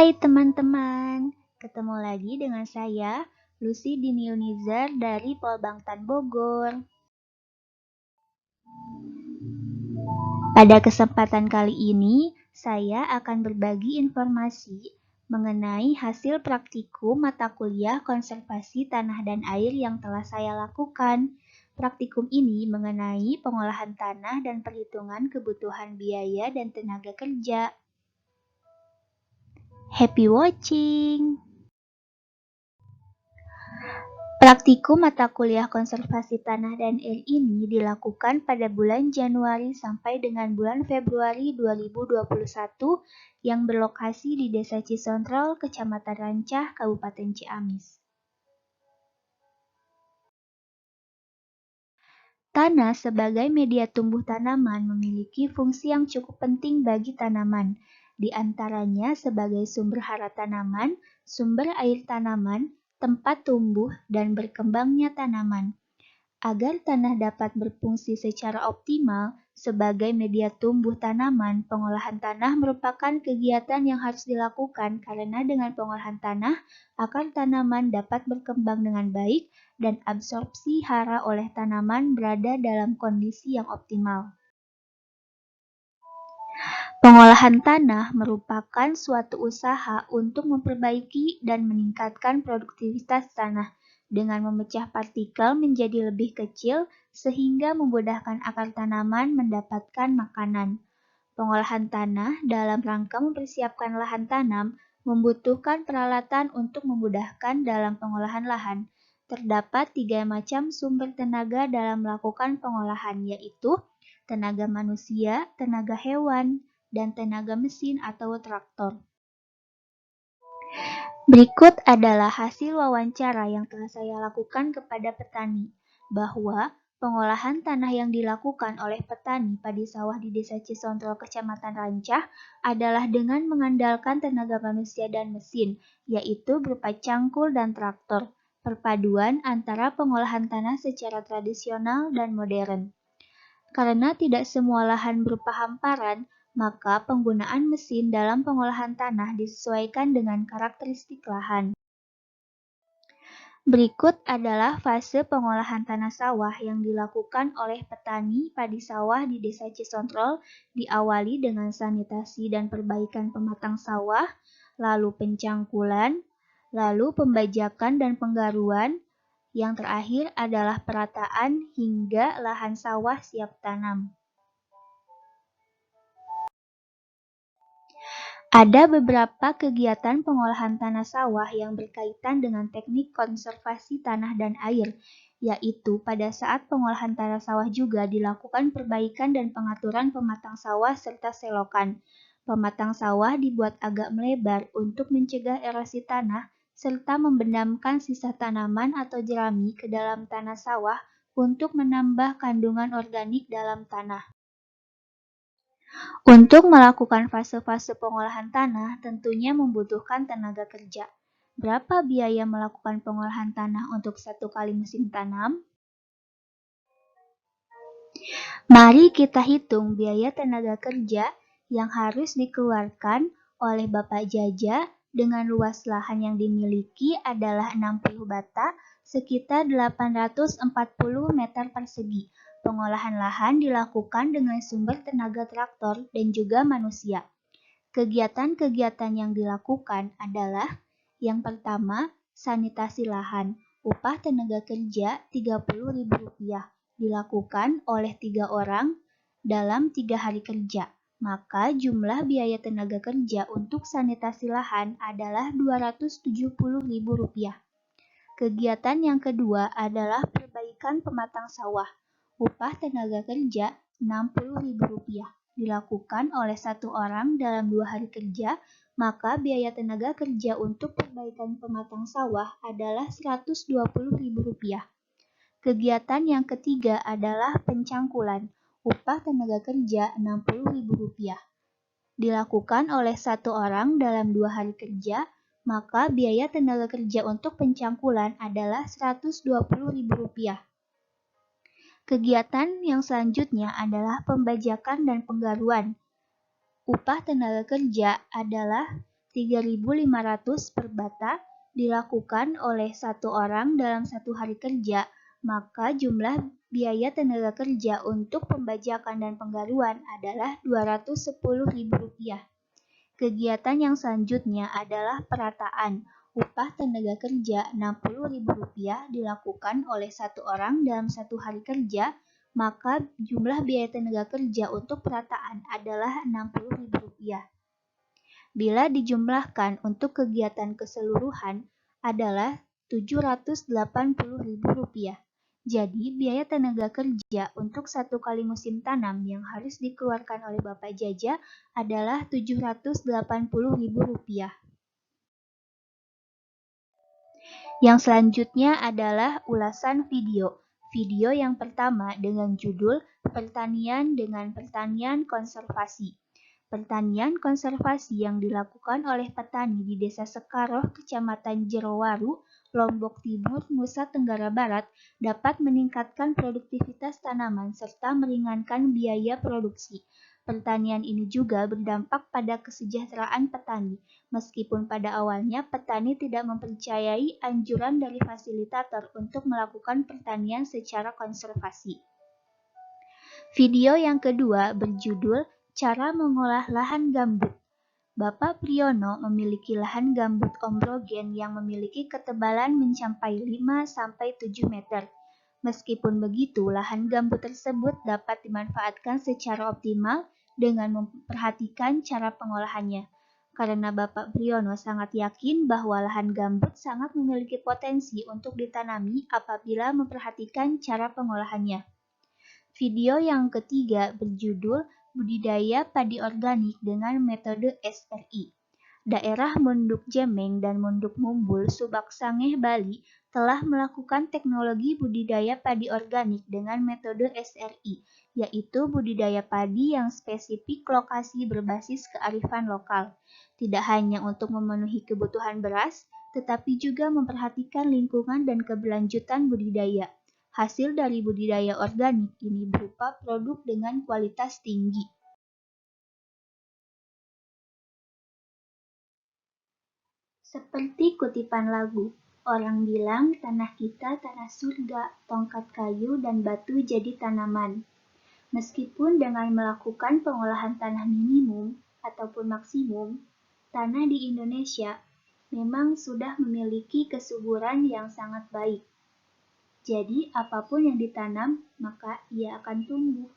Hai teman-teman, ketemu lagi dengan saya, Lucy Diniunizar dari Polbangtan Bogor. Pada kesempatan kali ini, saya akan berbagi informasi mengenai hasil praktikum mata kuliah konservasi tanah dan air yang telah saya lakukan. Praktikum ini mengenai pengolahan tanah dan perhitungan kebutuhan biaya dan tenaga kerja. Happy watching! Praktikum mata kuliah konservasi tanah dan air ini dilakukan pada bulan Januari sampai dengan bulan Februari 2021 yang berlokasi di Desa Cisontrol, Kecamatan Rancah, Kabupaten Ciamis. Tanah sebagai media tumbuh tanaman memiliki fungsi yang cukup penting bagi tanaman, di antaranya sebagai sumber hara tanaman, sumber air tanaman, tempat tumbuh dan berkembangnya tanaman. Agar tanah dapat berfungsi secara optimal sebagai media tumbuh tanaman, pengolahan tanah merupakan kegiatan yang harus dilakukan karena dengan pengolahan tanah, akar tanaman dapat berkembang dengan baik dan absorpsi hara oleh tanaman berada dalam kondisi yang optimal. Pengolahan tanah merupakan suatu usaha untuk memperbaiki dan meningkatkan produktivitas tanah dengan memecah partikel menjadi lebih kecil sehingga memudahkan akar tanaman mendapatkan makanan. Pengolahan tanah dalam rangka mempersiapkan lahan tanam membutuhkan peralatan untuk memudahkan dalam pengolahan lahan. Terdapat 3 macam sumber tenaga dalam melakukan pengolahan, yaitu tenaga manusia, tenaga hewan, dan tenaga mesin atau traktor. Berikut adalah hasil wawancara yang telah saya lakukan kepada petani, bahwa pengolahan tanah yang dilakukan oleh petani padi sawah di Desa Cisontrol, Kecamatan Rancah adalah dengan mengandalkan tenaga manusia dan mesin, yaitu berupa cangkul dan traktor, perpaduan antara pengolahan tanah secara tradisional dan modern. Karena tidak semua lahan berupa hamparan, maka penggunaan mesin dalam pengolahan tanah disesuaikan dengan karakteristik lahan. Berikut adalah fase pengolahan tanah sawah yang dilakukan oleh petani padi sawah di Desa Cisontrol, diawali dengan sanitasi dan perbaikan pematang sawah, lalu pencangkulan, lalu pembajakan dan penggaruan, yang terakhir adalah perataan hingga lahan sawah siap tanam. Ada beberapa kegiatan pengolahan tanah sawah yang berkaitan dengan teknik konservasi tanah dan air, yaitu pada saat pengolahan tanah sawah juga dilakukan perbaikan dan pengaturan pematang sawah serta selokan. Pematang sawah dibuat agak melebar untuk mencegah erosi tanah, serta membenamkan sisa tanaman atau jerami ke dalam tanah sawah untuk menambah kandungan organik dalam tanah. Untuk melakukan fase-fase pengolahan tanah tentunya membutuhkan tenaga kerja. Berapa biaya melakukan pengolahan tanah untuk 1 kali musim tanam? Mari kita hitung biaya tenaga kerja yang harus dikeluarkan oleh Bapak Jaja dengan luas lahan yang dimiliki adalah 60 bata, sekitar 840 meter persegi. Pengolahan lahan dilakukan dengan sumber tenaga traktor dan juga manusia. Kegiatan-kegiatan yang dilakukan adalah yang pertama, sanitasi lahan. Upah tenaga kerja Rp30.000 dilakukan oleh 3 orang dalam 3 hari kerja. Maka jumlah biaya tenaga kerja untuk sanitasi lahan adalah Rp270.000. Kegiatan yang kedua adalah perbaikan pematang sawah. Upah tenaga kerja Rp60.000 dilakukan oleh 1 orang dalam 2 hari kerja, maka biaya tenaga kerja untuk perbaikan pematang sawah adalah Rp120.000. Kegiatan yang ketiga adalah pencangkulan. Upah tenaga kerja Rp60.000 dilakukan oleh 1 orang dalam 2 hari kerja, maka biaya tenaga kerja untuk pencangkulan adalah Rp120.000. Kegiatan yang selanjutnya adalah pembajakan dan penggaruan. Upah tenaga kerja adalah 3.500 per bata dilakukan oleh satu orang dalam satu hari kerja, maka jumlah biaya tenaga kerja untuk pembajakan dan penggaruan adalah Rp210.000. Kegiatan yang selanjutnya adalah perataan. Upah tenaga kerja Rp60.000 dilakukan oleh satu orang dalam satu hari kerja, maka jumlah biaya tenaga kerja untuk perataan adalah Rp60.000. Bila dijumlahkan untuk kegiatan keseluruhan adalah Rp780.000. Jadi, biaya tenaga kerja untuk satu kali musim tanam yang harus dikeluarkan oleh Bapak Jaja adalah Rp780.000. Yang selanjutnya adalah ulasan video. Video yang pertama dengan judul Pertanian dengan Pertanian Konservasi. Pertanian konservasi yang dilakukan oleh petani di Desa Sekaroh, Kecamatan Jerowaru, Lombok Timur, Nusa Tenggara Barat dapat meningkatkan produktivitas tanaman serta meringankan biaya produksi. Pertanian ini juga berdampak pada kesejahteraan petani, meskipun pada awalnya petani tidak mempercayai anjuran dari fasilitator untuk melakukan pertanian secara konservasi. Video yang kedua berjudul Cara mengolah lahan gambut. Bapak Priyono memiliki lahan gambut ombrogen yang memiliki ketebalan mencapai 5-7 meter. Meskipun begitu, lahan gambut tersebut dapat dimanfaatkan secara optimal dengan memperhatikan cara pengolahannya. Karena Bapak Priyono sangat yakin bahwa lahan gambut sangat memiliki potensi untuk ditanami apabila memperhatikan cara pengolahannya. Video yang ketiga berjudul Budidaya Padi Organik dengan Metode SRI. Daerah Munduk Jemeng dan Munduk Mumbul, Subak Sangeh, Bali telah melakukan teknologi budidaya padi organik dengan metode SRI, yaitu budidaya padi yang spesifik lokasi berbasis kearifan lokal. Tidak hanya untuk memenuhi kebutuhan beras, tetapi juga memperhatikan lingkungan dan keberlanjutan budidaya. Hasil dari budidaya organik ini berupa produk dengan kualitas tinggi. Seperti kutipan lagu, orang bilang tanah kita tanah surga, tongkat kayu dan batu jadi tanaman. Meskipun dengan melakukan pengolahan tanah minimum ataupun maksimum, tanah di Indonesia memang sudah memiliki kesuburan yang sangat baik. Jadi, apapun yang ditanam, maka ia akan tumbuh.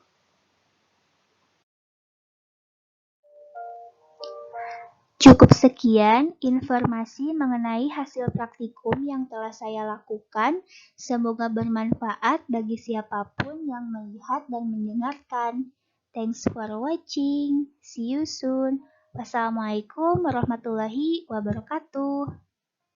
Cukup sekian informasi mengenai hasil praktikum yang telah saya lakukan. Semoga bermanfaat bagi siapapun yang melihat dan mendengarkan. Thanks for watching. See you soon. Wassalamualaikum warahmatullahi wabarakatuh.